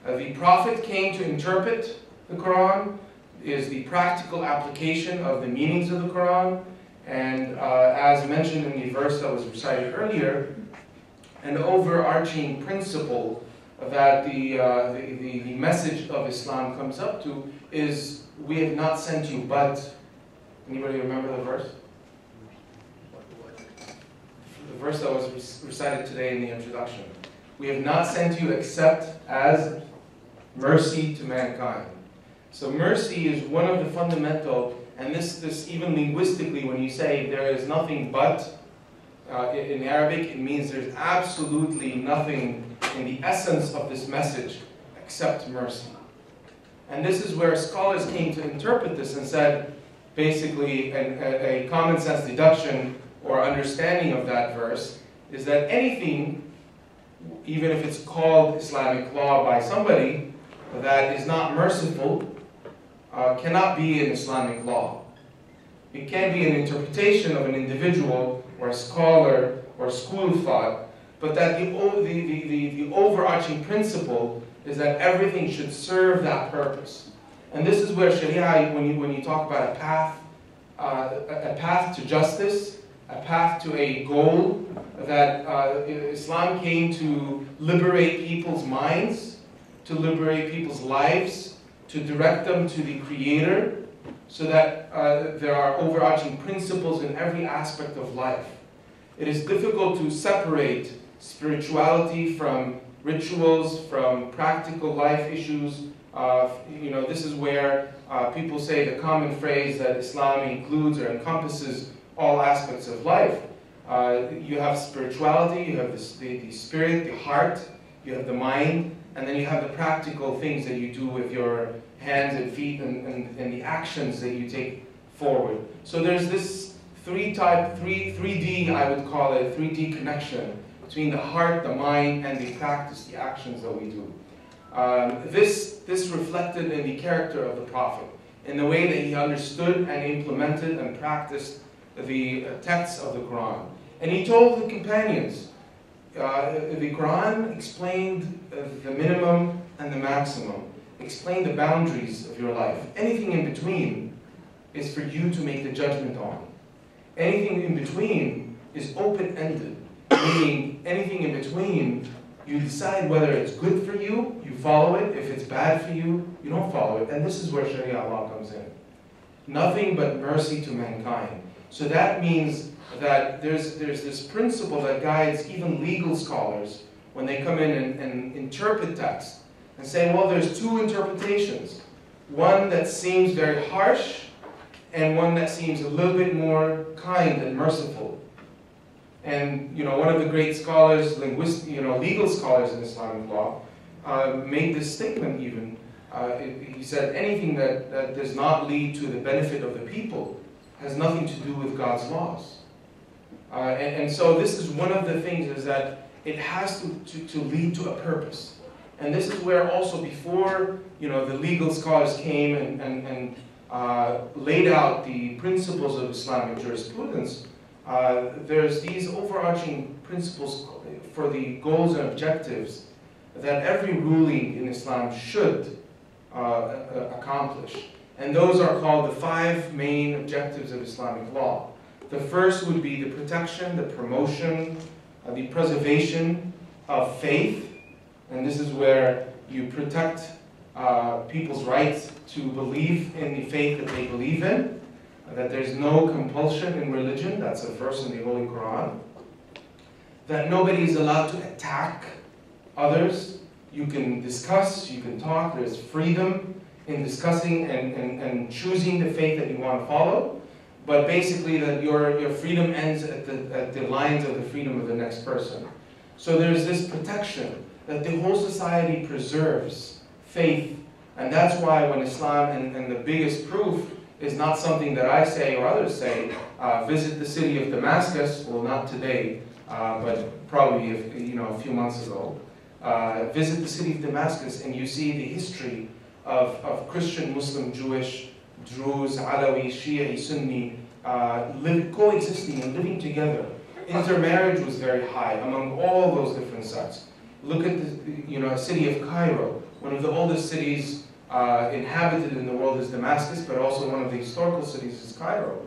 The Prophet came to interpret the Quran, is the practical application of the meanings of the Quran, and as mentioned in the verse that was recited earlier, an overarching principle that the message of Islam comes up to is, we have not sent you but. Anybody remember the verse? The verse that was recited today in the introduction. We have not sent you except as mercy to mankind. So mercy is one of the fundamental, and this even linguistically, when you say there is nothing but, in Arabic, it means there's absolutely nothing in the essence of this message except mercy. And this is where scholars came to interpret this and said, basically, a common sense deduction or understanding of that verse is that anything, even if it's called Islamic law by somebody, that is not merciful, cannot be an Islamic law. It can be an interpretation of an individual or a scholar or school of thought, but that the overarching principle is that everything should serve that purpose. And this is where Sharia, when you talk about a path to justice, a path to a goal, that Islam came to liberate people's minds, to liberate people's lives, to direct them to the Creator, so that there are overarching principles in every aspect of life. It is difficult to separate spirituality from rituals, from practical life issues. This is where people say the common phrase that Islam includes or encompasses all aspects of life. You have spirituality, you have the spirit, the heart, you have the mind, and then you have the practical things that you do with your hands and feet and the actions that you take forward. So there's this 3D, I would call it, 3D connection between the heart, the mind, and the practice, the actions that we do. This reflected in the character of the Prophet, in the way that he understood and implemented and practiced the texts of the Quran. And he told the companions, the Quran explained the minimum and the maximum, explained the boundaries of your life. Anything in between is for you to make the judgment on. Anything in between is open-ended, meaning anything in between, you decide whether it's good for you, you follow it. If it's bad for you, you don't follow it. And this is where Shariah law comes in. Nothing but mercy to mankind. So that means that there's this principle that guides even legal scholars when they come in and interpret text and say, well, there's two interpretations. One that seems very harsh and one that seems a little bit more kind and merciful. And one of the great scholars, legal scholars in Islamic law, made this statement even. He said, anything that does not lead to the benefit of the people has nothing to do with God's laws. And so this is one of the things, is that it has to lead to a purpose. And this is where also before the legal scholars came and laid out the principles of Islamic jurisprudence, there's these overarching principles for the goals and objectives that every ruling in Islam should accomplish. And those are called the 5 main objectives of Islamic law. The first would be the protection, the promotion, the preservation of faith. And this is where you protect people's rights to believe in the faith that they believe in. That there's no compulsion in religion. That's a verse in the Holy Quran. That nobody is allowed to attack others. You can discuss, you can talk. There's freedom in discussing and choosing the faith that you want to follow. But basically that your freedom ends at the lines of the freedom of the next person. So there's this protection that the whole society preserves faith. And that's why when Islam, and the biggest proof is not something that I say or others say, visit the city of Damascus, well not today, but probably a few months ago. Visit the city of Damascus and you see the history of Christian, Muslim, Jewish, Druze, Alawi, Shia, Sunni, coexisting and living together. Intermarriage was very high among all those different sects. Look at the city of Cairo, one of the oldest cities inhabited in the world is Damascus, but also one of the historical cities is Cairo.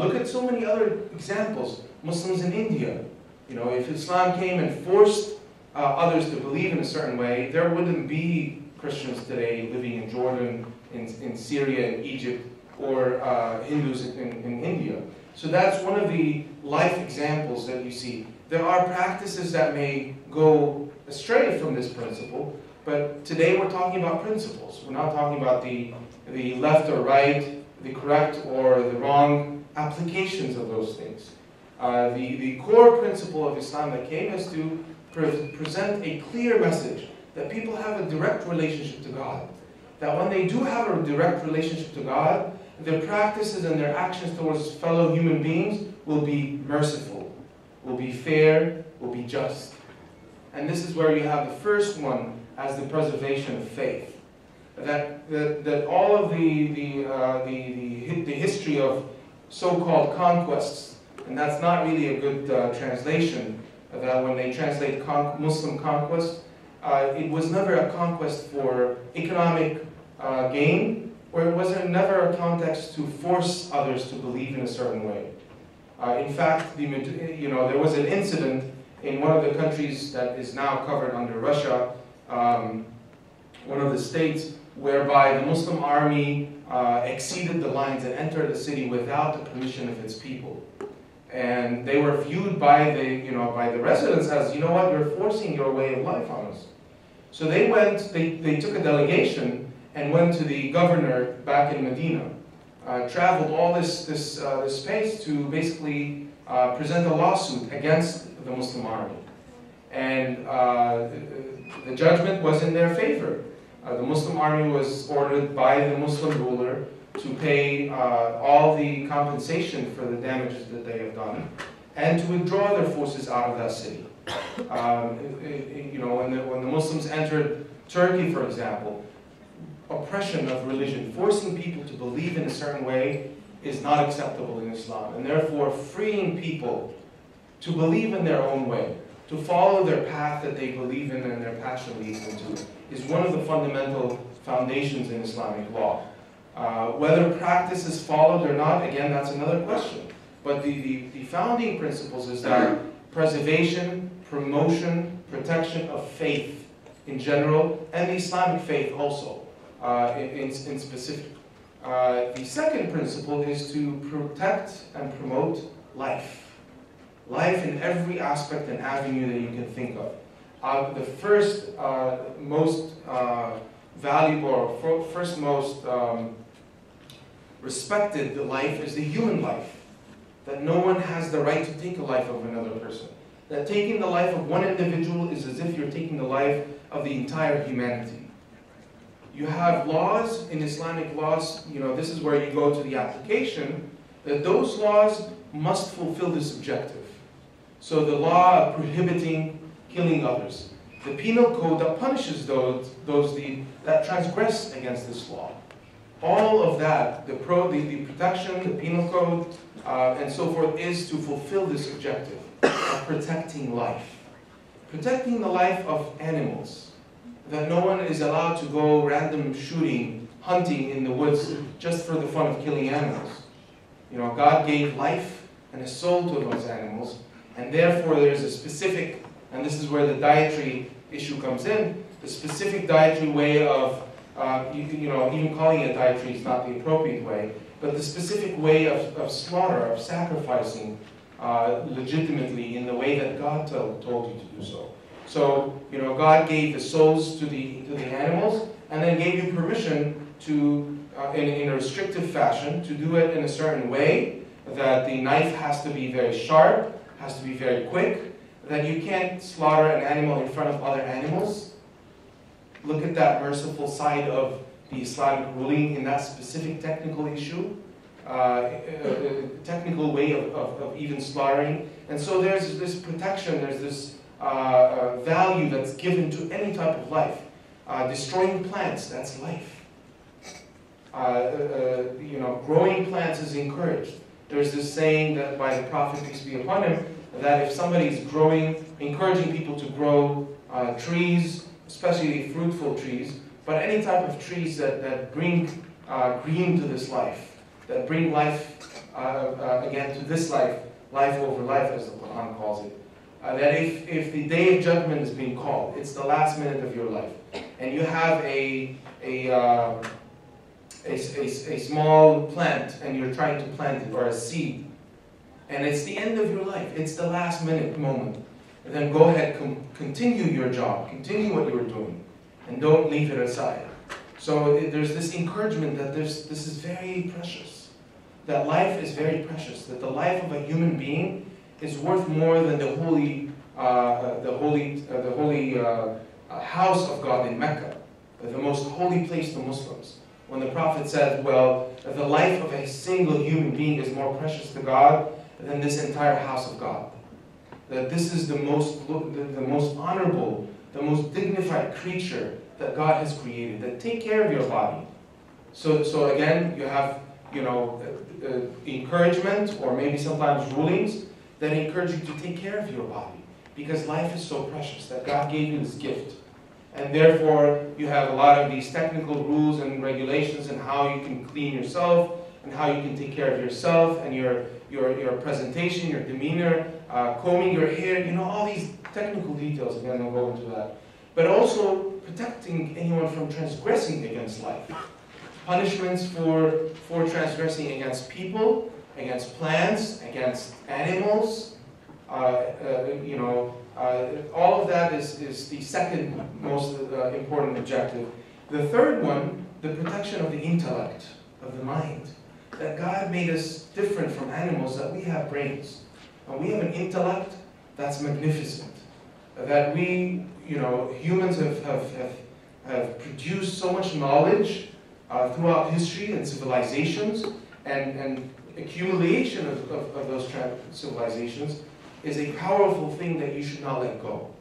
Look at so many other examples. Muslims in India. If Islam came and forced others to believe in a certain way, there wouldn't be Christians today living in Jordan, in Syria, in Egypt, or Hindus in India. So that's one of the life examples that you see. There are practices that may go astray from this principle, but today we're talking about principles. We're not talking about the left or right, the correct or the wrong applications of those things. The core principle of Islam that came is to present a clear message that people have a direct relationship to God. That when they do have a direct relationship to God, their practices and their actions towards fellow human beings will be merciful, will be fair, will be just. And this is where you have the first one as the preservation of faith. That all of the history of so-called conquests, and that's not really a good translation, that when they translate Muslim conquest, it was never a conquest for economic gain, or it was never a context to force others to believe in a certain way. In fact, there was an incident in one of the countries that is now covered under Russia, one of the states, whereby the Muslim army exceeded the lines and entered the city without the permission of its people. And they were viewed by the residents as, you're forcing your way of life on us. So they took a delegation and went to the governor back in Medina, traveled all this space to basically present a lawsuit against the Muslim army. And the judgment was in their favor. The Muslim army was ordered by the Muslim ruler to pay all the compensation for the damages that they have done, and to withdraw their forces out of that city. When the Muslims entered Turkey, for example, oppression of religion, forcing people to believe in a certain way, is not acceptable in Islam. And therefore, freeing people to believe in their own way, to follow their path that they believe in and their passion leads them to, is one of the fundamental foundations in Islamic law. Whether practice is followed or not, again, that's another question. But the founding principles is that preservation, promotion, protection of faith in general, and the Islamic faith also, in specific. The second principle is to protect and promote life. Life in every aspect and avenue that you can think of. The first most valuable, or first most respected life is the human life. That no one has the right to take a life of another person. That taking the life of one individual is as if you're taking the life of the entire humanity. You have laws in Islamic laws, this is where you go to the application, that those laws must fulfill this objective. So the law prohibiting killing others. The penal code that punishes those that transgress against this law. All of that, the protection, the penal code, and so forth, is to fulfill this objective of protecting life. Protecting the life of animals. That no one is allowed to go random shooting, hunting in the woods just for the fun of killing animals. God gave life and a soul to those animals, and therefore there's a specific, and this is where the dietary issue comes in, the specific dietary way of, even calling it dietary is not the appropriate way, but the specific way of slaughter, of sacrificing legitimately in the way that God told you to do so. So, God gave the souls to the animals, and then gave you permission to, in a restrictive fashion, to do it in a certain way, that the knife has to be very sharp, has to be very quick, that you can't slaughter an animal in front of other animals. Look at that merciful side of the Islamic ruling in that specific technical issue, technical way of even slaughtering. And so there's this protection, there's this value that's given to any type of life. Destroying plants, that's life. Growing plants is encouraged. There's this saying that by the Prophet, peace be upon him, that if somebody is encouraging people to grow trees, especially fruitful trees, but any type of trees that bring green to this life, that bring life again to this life, life over life as the Quran calls it. That if the day of judgment is being called, it's the last minute of your life, and you have a small plant and you're trying to plant it, or a seed, and it's the end of your life, it's the last minute moment, and then go ahead, continue your job, continue what you were doing, and don't leave it aside. So there's this encouragement that this is very precious, that life is very precious, that the life of a human being is worth more than the holy house of God in Mecca, the most holy place to Muslims. When the Prophet said, well, the life of a single human being is more precious to God than this entire house of God. That this is the most honorable, the most dignified creature that God has created. That take care of your body. So again, you have encouragement, or maybe sometimes rulings that encourage you to take care of your body, because life is so precious that God gave you this gift. And therefore, you have a lot of these technical rules and regulations and how you can clean yourself and how you can take care of yourself and your presentation, your demeanor, combing your hair, all these technical details. Again, I'll go into that. But also protecting anyone from transgressing against life. Punishments for transgressing against people, against plants, against animals, all of that is the second most important objective. The third one, the protection of the intellect, of the mind. That God made us different from animals, that we have brains. And we have an intellect that's magnificent. That we, humans have produced so much knowledge throughout history and civilizations, and accumulation of those civilizations is a powerful thing that you should not let go.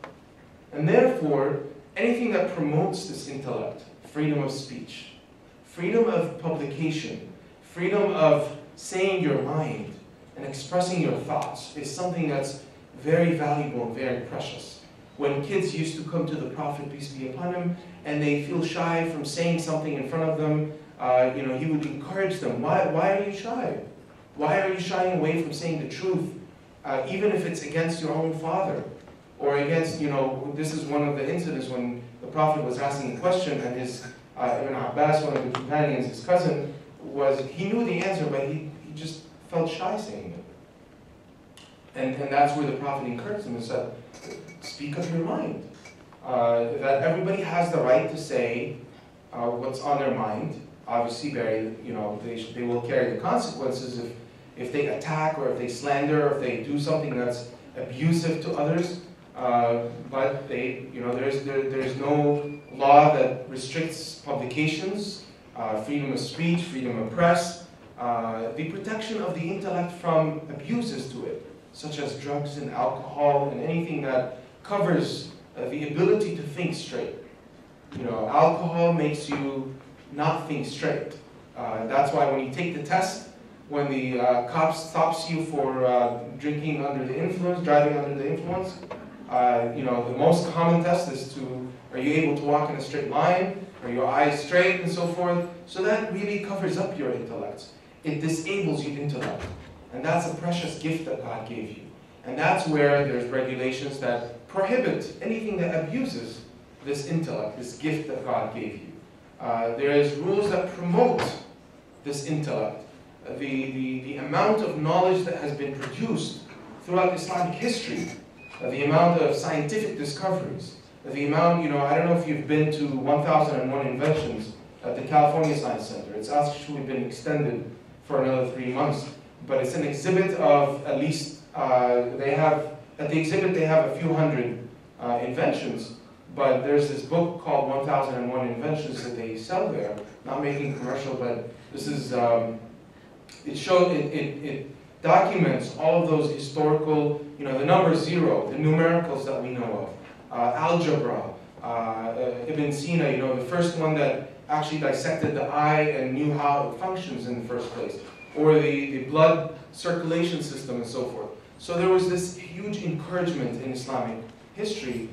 And therefore, anything that promotes this intellect, freedom of speech, freedom of publication, freedom of saying your mind and expressing your thoughts, is something that's very valuable and very precious. When kids used to come to the Prophet, peace be upon him, and they feel shy from saying something in front of them, he would encourage them. Why are you shy? Why are you shying away from saying the truth? Even if it's against your own father, or against, this is one of the incidents when the Prophet was asking a question, and his Ibn Abbas, one of the companions, his cousin, he knew the answer, but he just felt shy saying it. And that's where the Prophet encouraged him and said, speak of your mind. That everybody has the right to say what's on their mind. Obviously, they will carry the consequences if they attack, or if they slander, or if they do something that's abusive to others. But there's no law that restricts publications, freedom of speech, freedom of press, the protection of the intellect from abuses to it, such as drugs and alcohol and anything that covers the ability to think straight. Alcohol makes you not think straight. That's why when you take the test, when the cop stops you for drinking under the influence, driving under the influence, the most common test is are you able to walk in a straight line? Are your eyes straight, and so forth? So that really covers up your intellect. It disables your intellect. And that's a precious gift that God gave you. And that's where there's regulations that prohibit anything that abuses this intellect, this gift that God gave you. There is rules that promote this intellect. The amount of knowledge that has been produced throughout Islamic history, the amount of scientific discoveries, the amount, I don't know if you've been to 1001 Inventions at the California Science Center. It's actually been extended for another 3 months. But it's an exhibit of at least, at the exhibit they have a few hundred inventions, but there's this book called 1001 Inventions that they sell there. Not making a commercial, but this is, it documents all of those historical, the number 0, the numericals that we know of, algebra, Ibn Sina, the first one that actually dissected the eye and knew how it functions in the first place, or the blood circulation system and so forth. So there was this huge encouragement in Islamic history